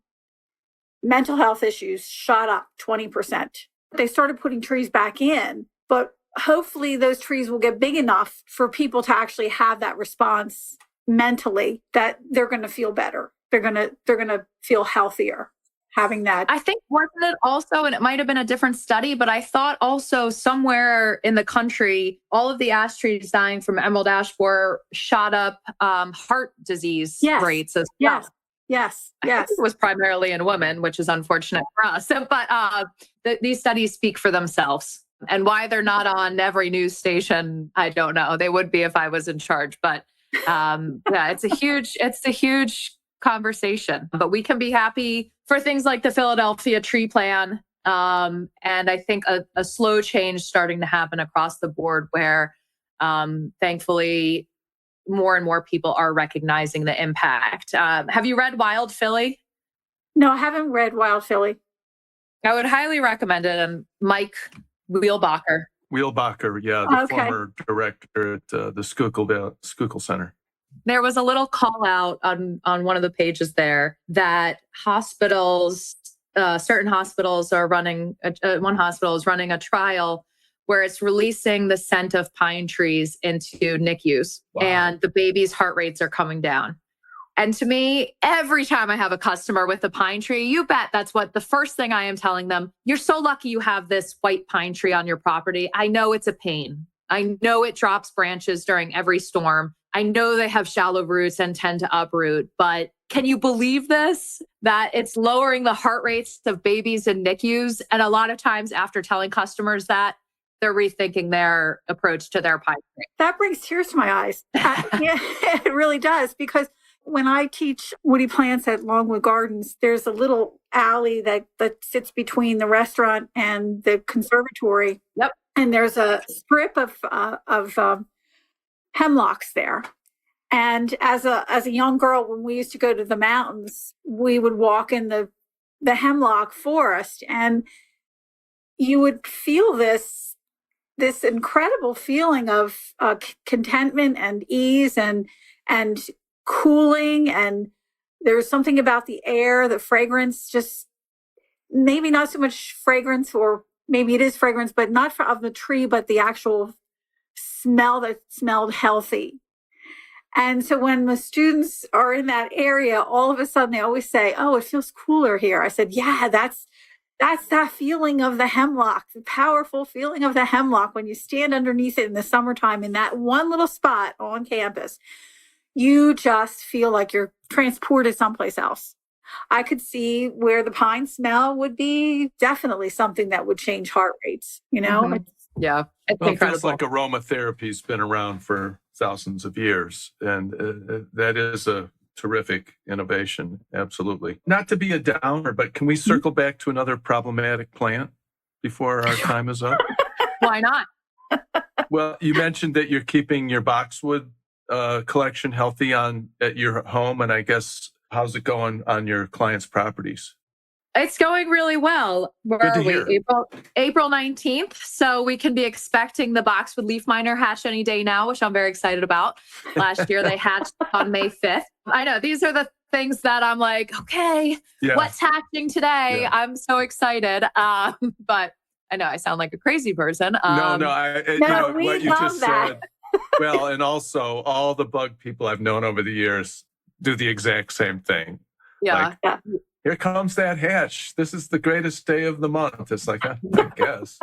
mental health issues shot up 20%. They started putting trees back in, but hopefully those trees will get big enough for people to actually have that response mentally, that they're going to feel better. They're going to feel healthier having that. I think, wasn't it also, and it might have been a different study, but I thought also somewhere in the country, all of the ash trees dying from emerald ash borer shot up heart disease rates as well. Yes. I think it was primarily in women, which is unfortunate for us. But these studies speak for themselves. And why they're not on every news station, I don't know. They would be if I was in charge. But it's a huge conversation. But we can be happy for things like the Philadelphia tree plan. And I think a slow change starting to happen across the board where thankfully more and more people are recognizing the impact. Have you read Wild Philly? No, I haven't read Wild Philly. I would highly recommend it. And Mike Wheelbacher, the former director at the Schuylkill Center. There was a little call out on one of the pages there that hospitals, certain hospitals are running, one hospital is running a trial where it's releasing the scent of pine trees into NICUs. Wow. And the baby's heart rates are coming down. And to me, every time I have a customer with a pine tree, you bet that's what the first thing I am telling them. You're so lucky you have this white pine tree on your property. I know it's a pain. I know it drops branches during every storm. I know they have shallow roots and tend to uproot, but can you believe this? That it's lowering the heart rates of babies in NICUs. And a lot of times after telling customers that, they're rethinking their approach to their pine tree. That brings tears to my eyes. Yeah, it really does, because when I teach woody plants at Longwood Gardens, there's a little alley that sits between the restaurant and the conservatory. Yep. And there's a strip of hemlocks there. And as a young girl, when we used to go to the mountains, we would walk in the hemlock forest, and you would feel this incredible feeling of contentment and ease and cooling. And there's something about the air, the fragrance, just maybe not so much fragrance, or maybe it is fragrance, but not of the tree, but the actual smell that smelled healthy. And so when the students are in that area, all of a sudden they always say, "Oh, it feels cooler here." I said, "Yeah, that's that feeling of the hemlock, the powerful feeling of the hemlock when you stand underneath it in the summertime in that one little spot on campus. You just feel like you're transported someplace else." I could see where the pine smell would be definitely something that would change heart rates, you know? Mhm. Yeah, it's Well, it incredible. feels like aromatherapy's been around for thousands of years, and that is a terrific innovation. Absolutely. Not to be a downer, but can we circle back to another problematic plant before our time is up? Why not? Well, you mentioned that you're keeping your boxwood collection healthy at your home, and I guess how's it going on your clients' properties? It's going really well. Where Good to are we? hear. April 19th. So we can be expecting the boxwood leaf miner hatch any day now, which I'm very excited about. Last year they hatched on May 5th. I know these are the things that I'm like, okay, Yeah. what's hatching today? Yeah. I'm so excited. But I know I sound like a crazy person. No, we what you love just that. said. Well, and also all the bug people I've known over the years do the exact same thing. Yeah. Like, here comes that hatch. This is the greatest day of the month. It's like, I guess.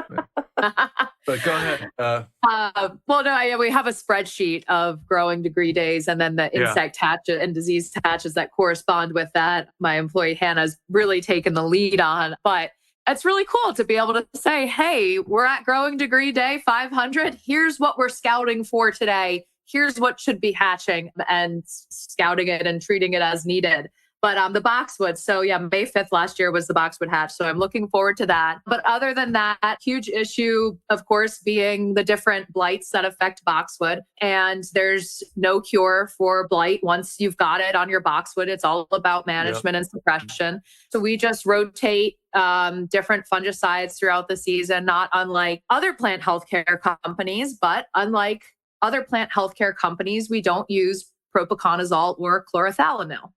But go ahead. Well, no, we have a spreadsheet of growing degree days and then the insect hatches and disease hatches that correspond with that. My employee Hannah's really taken the lead on, but it's really cool to be able to say, hey, we're at growing degree day 500. Here's what we're scouting for today. Here's what should be hatching, and scouting it and treating it as needed. But the boxwood, so yeah, May 5th last year was the boxwood hatch. So I'm looking forward to that. But other than that, huge issue, of course, being the different blights that affect boxwood. And there's no cure for blight. Once you've got it on your boxwood, it's all about management and suppression. So we just rotate different fungicides throughout the season, not unlike other plant healthcare companies, but unlike other plant healthcare companies, we don't use propiconazole or chlorothalonil,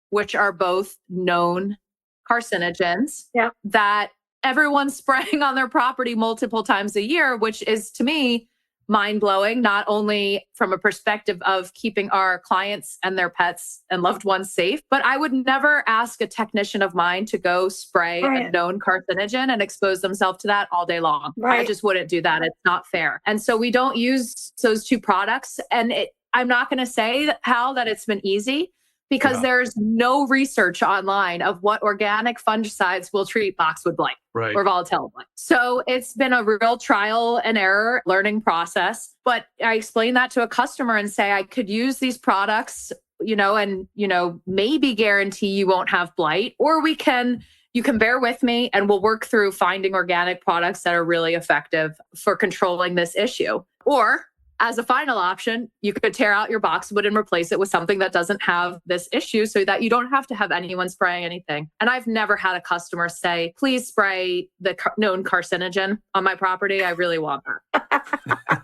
which are both known carcinogens that everyone's spraying on their property multiple times a year, which is to me mind-blowing, not only from a perspective of keeping our clients and their pets and loved ones safe, but I would never ask a technician of mine to go spray a known carcinogen and expose themselves to that all day long. I just wouldn't do that. It's not fair. And so we don't use those two products. And I'm not going to say, Hal, that it's been easy, because there's no research online of what organic fungicides will treat boxwood blight or volatile blight. So it's been a real trial and error learning process. But I explain that to a customer and say, I could use these products, and, maybe guarantee you won't have blight, or you can bear with me and we'll work through finding organic products that are really effective for controlling this issue. Or as a final option, you could tear out your boxwood and replace it with something that doesn't have this issue so that you don't have to have anyone spraying anything. And I've never had a customer say, please spray the known carcinogen on my property. I really want that.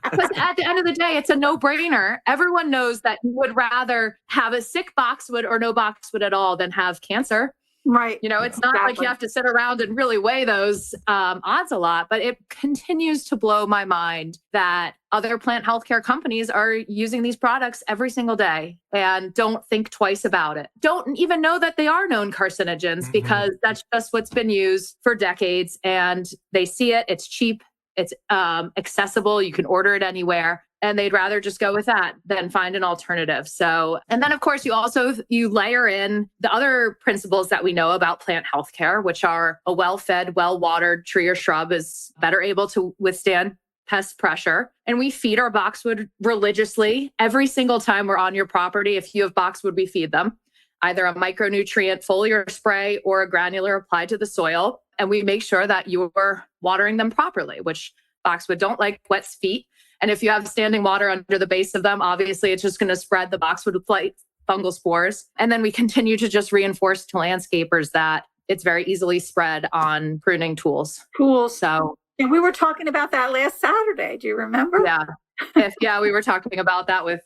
Because at the end of the day, it's a no-brainer. Everyone knows that you would rather have a sick boxwood or no boxwood at all than have cancer. Right. It's not like you have to sit around and really weigh those odds a lot, but it continues to blow my mind that other plant healthcare companies are using these products every single day and don't think twice about it. Don't even know that they are known carcinogens because that's just what's been used for decades, and they see it. It's cheap. It's accessible. You can order it anywhere. And they'd rather just go with that than find an alternative. So, and then of course you layer in the other principles that we know about plant healthcare, which are a well-fed, well-watered tree or shrub is better able to withstand pest pressure. And we feed our boxwood religiously every single time we're on your property. If you have boxwood, we feed them either a micronutrient foliar spray or a granular applied to the soil. And we make sure that you're watering them properly, which boxwood don't like wet feet. And if you have standing water under the base of them, obviously it's just going to spread the boxwood blight fungal spores. And then we continue to just reinforce to landscapers that it's very easily spread on pruning tools. Cool. So And we were talking about that last Saturday. Do you remember? Yeah. We were talking about that with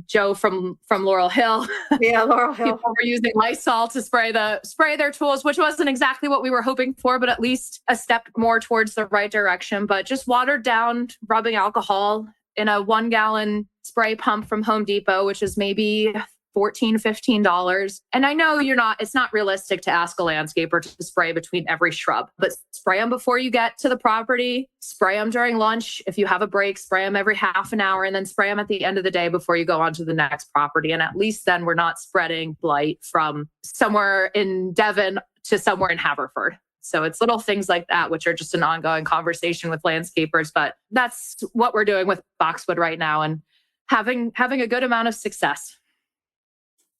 Joe from Laurel Hill. Yeah, Laurel Hill. People were using Lysol to spray their tools, which wasn't exactly what we were hoping for, but at least a step more towards the right direction. But just watered down rubbing alcohol in a 1 gallon spray pump from Home Depot, which is maybe $14, $15. And I know it's not realistic to ask a landscaper to spray between every shrub, but spray them before you get to the property, spray them during lunch. If you have a break, spray them every half an hour, and then spray them at the end of the day before you go on to the next property. And at least then we're not spreading blight from somewhere in Devon to somewhere in Haverford. So it's little things like that, which are just an ongoing conversation with landscapers. But that's what we're doing with boxwood right now and having a good amount of success.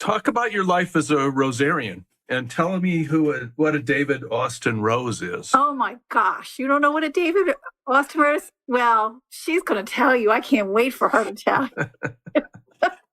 Talk about your life as a rosarian and tell me what a David Austin rose is. Oh my gosh. You don't know what a David Austin rose is? Well, she's going to tell you. I can't wait for her to tell you.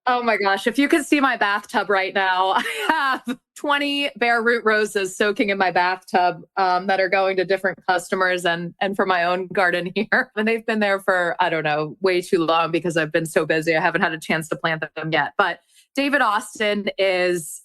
Oh my gosh. If you could see my bathtub right now, I have 20 bare root roses soaking in my bathtub that are going to different customers and for my own garden here. And they've been there for, I don't know, way too long because I've been so busy. I haven't had a chance to plant them yet. But David Austin is,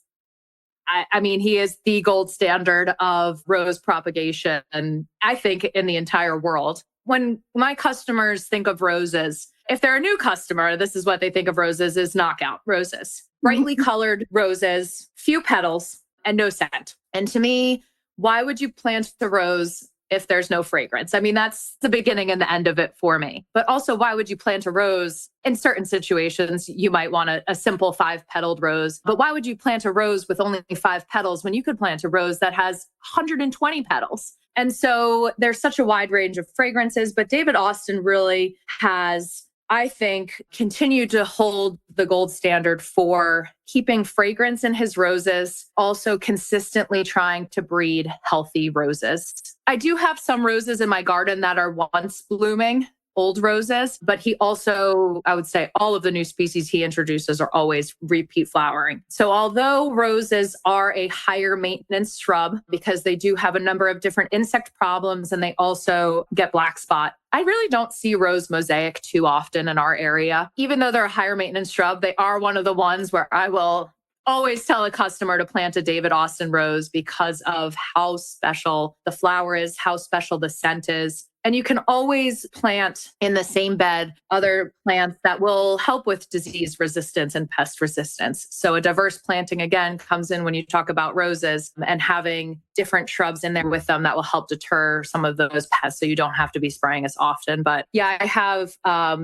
he is the gold standard of rose propagation, and I think in the entire world. When my customers think of roses, if they're a new customer, this is what they think of roses is knockout roses. Brightly colored roses, few petals, and no scent. And to me, why would you plant the rose if there's no fragrance? That's the beginning and the end of it for me. But also, why would you plant a rose? In certain situations, you might want a simple 5-petaled rose. But why would you plant a rose with only 5 petals when you could plant a rose that has 120 petals? And so there's such a wide range of fragrances. But David Austin really has, I think, continued to hold the gold standard for keeping fragrance in his roses, also consistently trying to breed healthy roses. I do have some roses in my garden that are once blooming, old roses, but he also, I would say all of the new species he introduces are always repeat flowering. So although roses are a higher maintenance shrub because they do have a number of different insect problems and they also get black spot, I really don't see rose mosaic too often in our area. Even though they're a higher maintenance shrub, they are one of the ones where I will always tell a customer to plant a David Austin rose because of how special the flower is, how special the scent is. And you can always plant in the same bed other plants that will help with disease resistance and pest resistance. So a diverse planting, again, comes in when you talk about roses and having different shrubs in there with them that will help deter some of those pests so you don't have to be spraying as often. But yeah, I have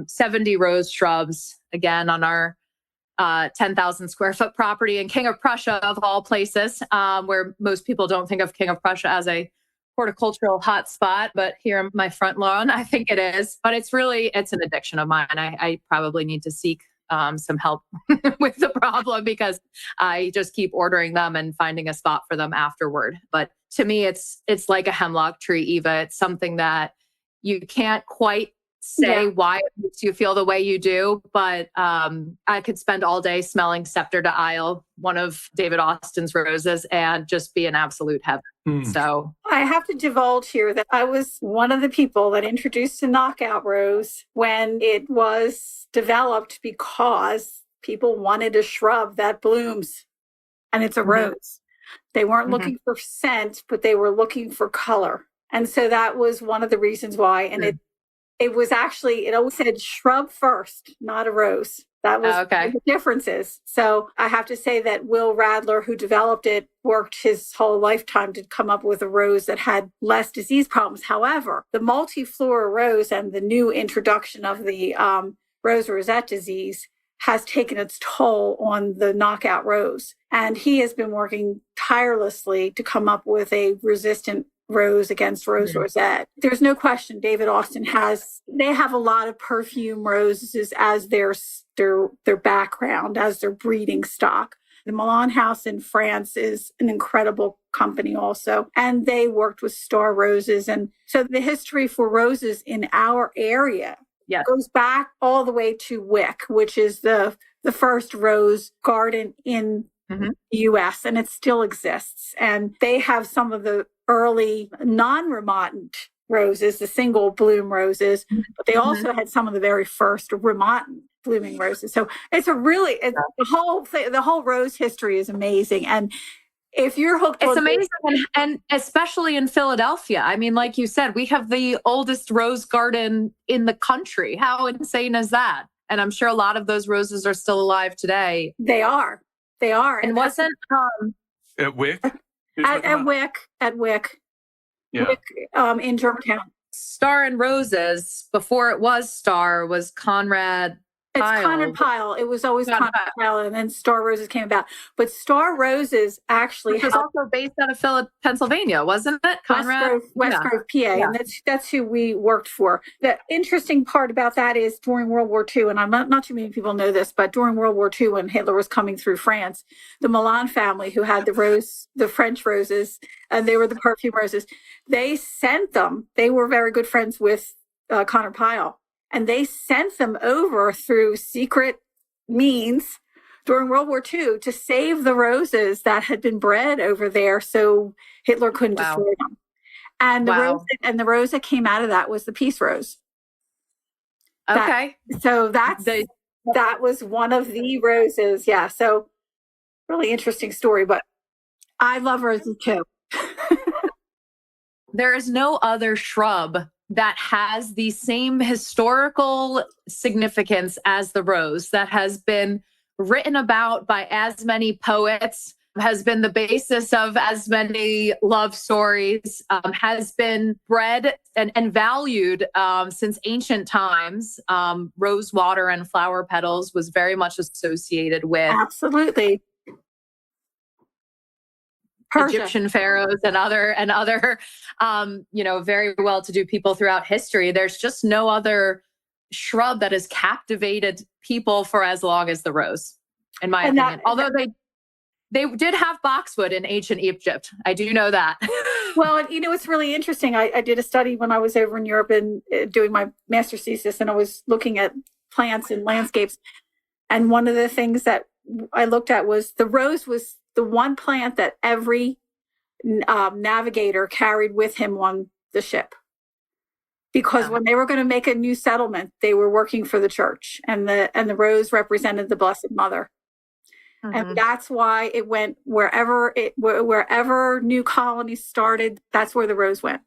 70 rose shrubs, again, on our 10,000 square foot property in King of Prussia, of all places, where most people don't think of King of Prussia as a horticultural hotspot, but here on my front lawn, I think it is. But it's an addiction of mine. I probably need to seek some help with the problem because I just keep ordering them and finding a spot for them afterward. But to me, it's like a hemlock tree, Eva. It's something that you can't quite say why it makes you feel the way you do, but I could spend all day smelling Scepter to Isle, one of David Austin's roses, and just be an absolute heaven. So I have to divulge here that I was one of the people that introduced the knockout rose when it was developed because people wanted a shrub that blooms and it's a rose. They weren't looking for scent, but they were looking for color. And so that was one of the reasons why. And it was actually, it always said shrub first, not a rose. That was the differences. So I have to say that Will Radler, who developed it, worked his whole lifetime to come up with a rose that had less disease problems. However, the multiflora rose and the new introduction of the rose rosette disease has taken its toll on the knockout rose. And he has been working tirelessly to come up with a resistant rose against rose rosette. There's no question David Austin they have a lot of perfume roses as their background, as their breeding stock. The Milan House in France is an incredible company also, and they worked with Star Roses. And so the history for roses in our area goes back all the way to Wick, which is the first rose garden in the U.S., and it still exists. And they have some of the early non-remontant roses, the single bloom roses, but they Mhm. also had some of the very first Vermont blooming roses. So it's a really, the whole rose history is amazing. And if you're hooked It's on amazing. And especially in Philadelphia. I mean, like you said, we have the oldest rose garden in the country. How insane is that? And I'm sure a lot of those roses are still alive today. they are. And wasn't At Wick? At Wick, Yeah. Wick, in Germantown. Star and Roses, before it was Star, was Conrad It's Pyle. Conrad Pyle. It was always Conrad Conrad Pyle, and then Star Roses came about. But Star Roses actually Which was helped also based out of Pennsylvania, wasn't it? Conrad? West Grove, PA, and that's who we worked for. The interesting part about that is during World War II, and I'm not too many people know this, but during World War II, when Hitler was coming through France, the Milan family, who had the French roses, and they were the perfume roses, they sent them. They were very good friends with Conrad Pyle. And they sent them over through secret means during World War II to save the roses that had been bred over there so Hitler couldn't destroy them. And the rose that came out of that was the peace rose. Okay. That was one of the roses. Yeah. So really interesting story, but I love roses too. There is no other shrub that has the same historical significance as the rose, that has been written about by as many poets, has been the basis of as many love stories, has been bred and valued since ancient times. Rose water and flower petals was very much associated with absolutely Persia. Egyptian pharaohs and other very well-to-do people throughout history. There's just no other shrub that has captivated people for as long as the rose, in my opinion. Although they did have boxwood in ancient Egypt. I do know that. Well, it's really interesting. I did a study when I was over in Europe and doing my master's thesis, and I was looking at plants and landscapes. And one of the things that I looked at was the rose was the one plant that every navigator carried with him on the ship. Because when they were going to make a new settlement, they were working for the church, and the rose represented the Blessed Mother. Mm-hmm. And that's why it went wherever new colonies started, that's where the rose went.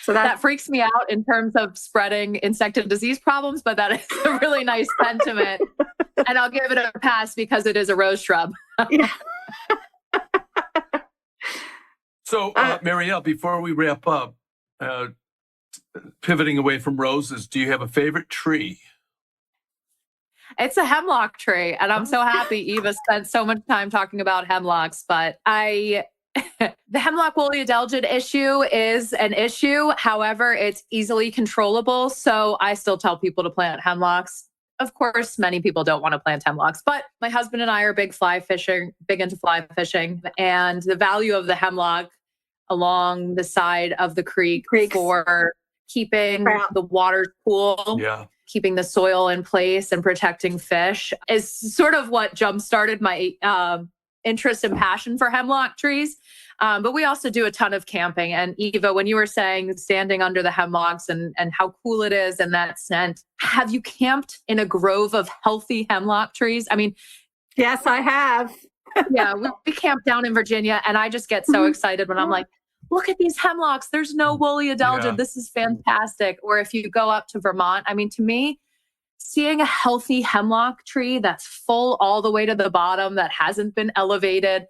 So that freaks me out in terms of spreading insect and disease problems, but that is a really nice sentiment. And I'll give it a pass because it is a rose shrub. Yeah. So, Marielle, before we wrap up, pivoting away from roses, do you have a favorite tree? It's a hemlock tree, and I'm so happy Eva spent so much time talking about hemlocks, but the hemlock woolly adelgid issue is an issue. However, it's easily controllable. So I still tell people to plant hemlocks. Of course, many people don't want to plant hemlocks, but my husband and I are big into fly fishing, and the value of the hemlock along the side of the creeks for keeping the water cool, keeping the soil in place and protecting fish is sort of what jump-started my interest and passion for hemlock trees. But we also do a ton of camping. And Eva, when you were saying standing under the hemlocks and how cool it is and that scent, have you camped in a grove of healthy hemlock trees? I mean, yes, I have. Yeah, we camped down in Virginia, and I just get so excited when I'm like, look at these hemlocks. There's no woolly adelgid. Yeah. This is fantastic. Or if you go up to Vermont, I mean, to me, seeing a healthy hemlock tree that's full all the way to the bottom, that hasn't been elevated,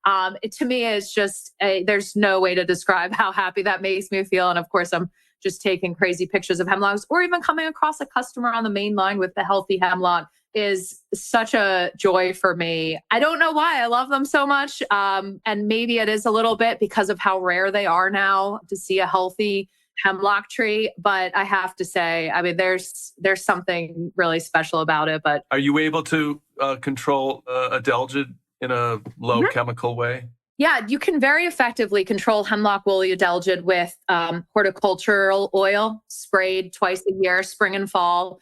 to me is just, there's no way to describe how happy that makes me feel. And of course, I'm just taking crazy pictures of hemlocks, or even coming across a customer on the main line with the healthy hemlock is such a joy for me. I don't know why I love them so much. And maybe it is a little bit because of how rare they are now to see a healthy hemlock tree. But I have to say, I mean, there's something really special about it. But are you able to control adelgid in a low chemical way? Yeah, you can very effectively control hemlock woolly adelgid with horticultural oil sprayed twice a year, spring and fall.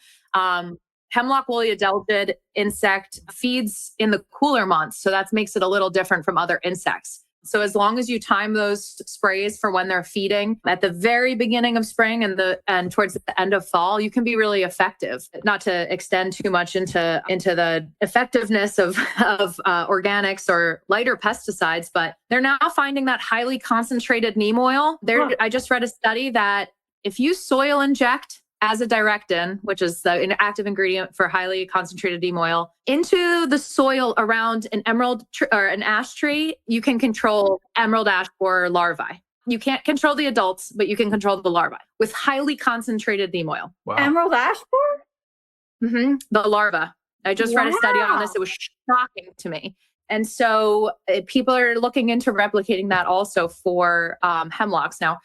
Hemlock woolly adelgid insect feeds in the cooler months, so that makes it a little different from other insects. So as long as you time those sprays for when they're feeding at the very beginning of spring and towards the end of fall, you can be really effective. Not to extend too much into the effectiveness of organics or lighter pesticides, but they're now finding that highly concentrated neem oil. I just read a study that if you soil inject as a directin, which is the active ingredient for highly concentrated neem oil, into the soil around an an ash tree, you can control emerald ash borer larvae. You can't control the adults, but you can control the larvae with highly concentrated neem oil. Wow. Emerald ash borer? The larva. I just read a study on this. It was shocking to me. And so people are looking into replicating that also for hemlocks. Now,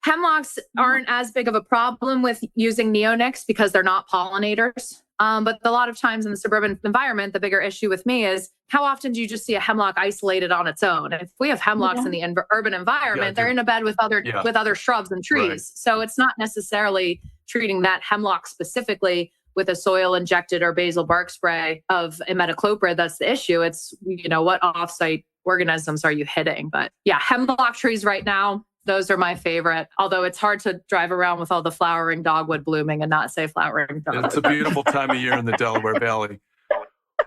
hemlocks aren't as big of a problem with using neonics because they're not pollinators. But a lot of times in the suburban environment, the bigger issue with me is how often do you just see a hemlock isolated on its own? If we have hemlocks in the urban environment, they're in a bed with other shrubs and trees. Right. So it's not necessarily treating that hemlock specifically with a soil injected or basal bark spray of imidacloprid that's the issue. It's, what offsite organisms are you hitting? But yeah, hemlock trees right now, those are my favorite, although it's hard to drive around with all the flowering dogwood blooming and not say flowering dogwood. It's a beautiful time of year in the Delaware Valley.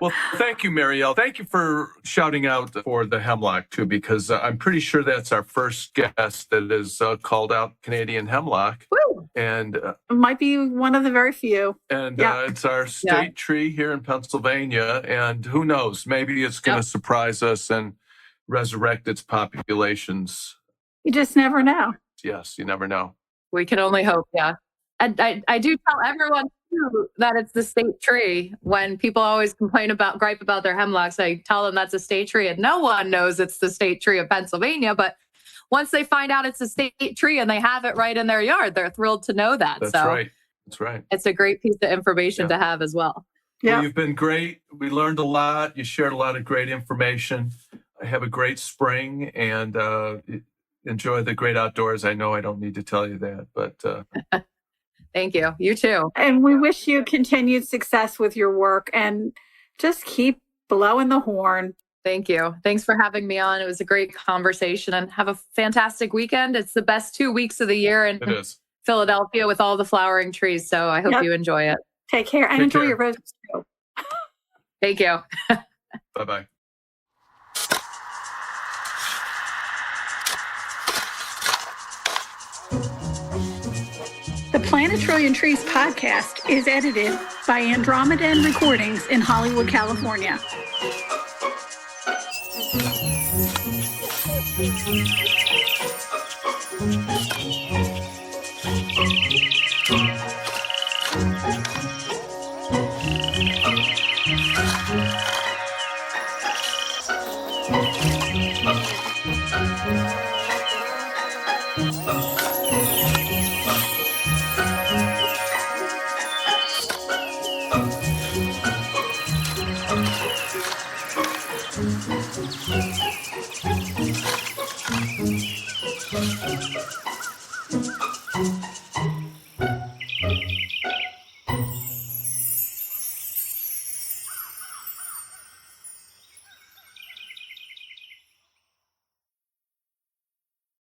Well, thank you, Marielle. Thank you for shouting out for the hemlock, too, because I'm pretty sure that's our first guest that is called out Canadian hemlock. Woo! And it might be one of the very few. And it's our state tree here in Pennsylvania. And who knows, maybe it's going to surprise us and resurrect its populations. You just never know. Yes, you never know. We can only hope, yeah. And I do tell everyone, too, that it's the state tree. When people always gripe about their hemlocks, I tell them that's a state tree, and no one knows it's the state tree of Pennsylvania. But once they find out it's a state tree and they have it right in their yard, they're thrilled to know that. That's right. That's right. It's a great piece of information to have as well. Yeah. Well, you've been great. We learned a lot. You shared a lot of great information. Have a great spring, and enjoy the great outdoors. I know I don't need to tell you that, but thank you. You too. And we wish you continued success with your work, and just keep blowing the horn. Thank you. Thanks for having me on. It was a great conversation, and have a fantastic weekend. It's the best 2 weeks of the year in Philadelphia with all the flowering trees. So I hope you enjoy it. Take care and enjoy your roses too. Thank you. Bye-bye. The Plant a Trillion Trees podcast is edited by Andromedan Recordings in Hollywood, California.